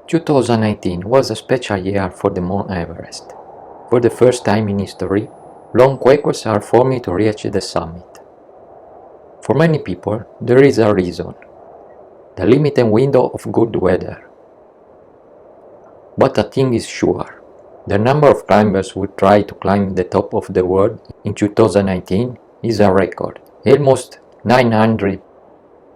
2019 was a special year for the Mount Everest. For the first time in history, long quakes are formed to reach the summit. For many people, there is a reason: the limited window of good weather. But a thing is sure: the number of climbers who try to climb the top of the world in 2019 is a record, almost 900.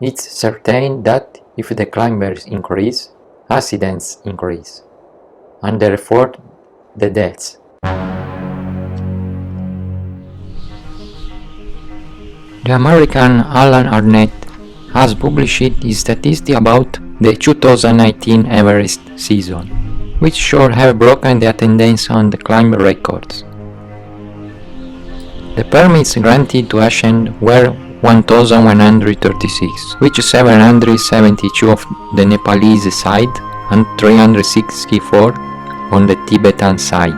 It's certain that if the climbers increase, accidents increase, and therefore the deaths. The American Alan Arnett has published his statistics about the 2019 Everest season, which should have broken the attendance on the climb records. The permits granted to ascend were 1,136, which 772 of the Nepalese side and 364 on the Tibetan side.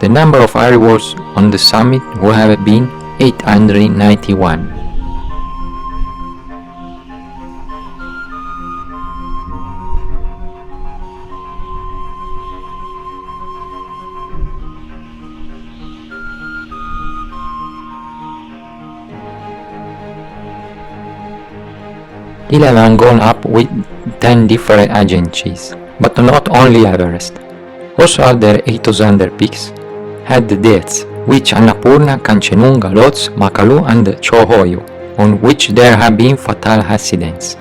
The number of arrivals on the summit would have been 891. Eleven gone up with 10 different agencies, but not only Everest. Also other 800 peaks had deaths, which Annapurna, Kanchenjunga, Lhotse, Makalu and Chohoyu, on which there have been fatal accidents.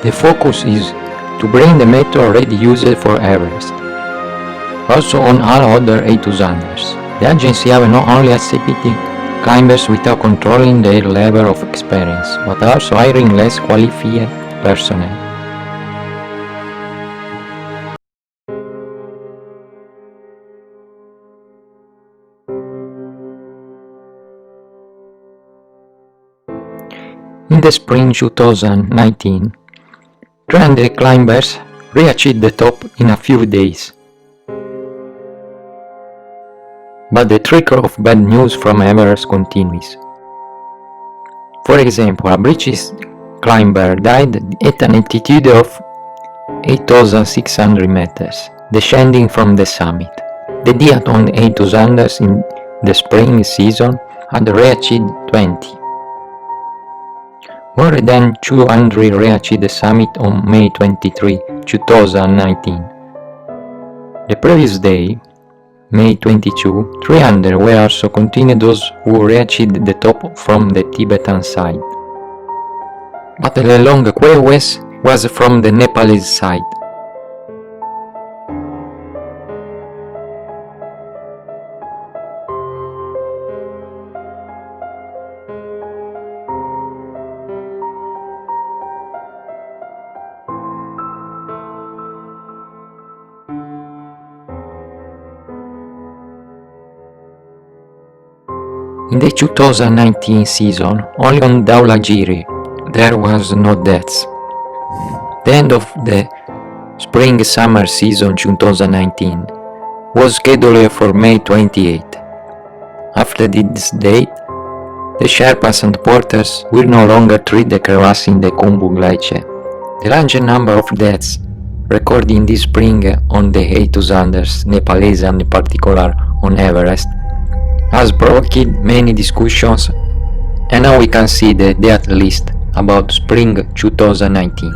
The focus is to bring the method already used for Everest, also on all other 800s. The agency have not only accepted climbers without controlling their level of experience, but also hiring less qualified personnel. In the spring 2019, 300 climbers reached the top in a few days. But the trickle of bad news from Everest continues. For example, a British climber died at an altitude of 8,600 meters, descending from the summit. The diet on 800s in the spring season had reached 20. More than 200 reached the summit on May 23, 2019. The previous day, May 22, 300 were also continued those who reached the top from the Tibetan side. But the long quest was from the Nepalese side. In the 2019 season, only on Dhaulagiri there was no deaths. The end of the spring-summer season 2019 was scheduled for May 28. After this date, the Sherpas and porters will no longer treat the crevasse in the Khumbu Glacier. The large number of deaths recorded in this spring on the 800s, Nepalese and in particular on Everest, has provoked many discussions, and now we can see the death list about spring 2019.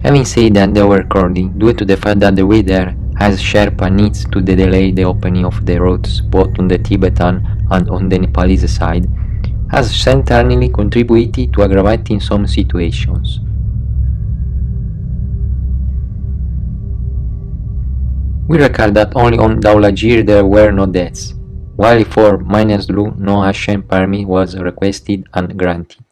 Having said that, the overcrowding, due to the fact that the weather has Sherpa needs to delay the opening of the roads both on the Tibetan and on the Nepalese side, has certainly contributed to aggravating some situations. We record that only on Dhaulagiri there were no deaths, while for Miners Blue no action permit was requested and granted.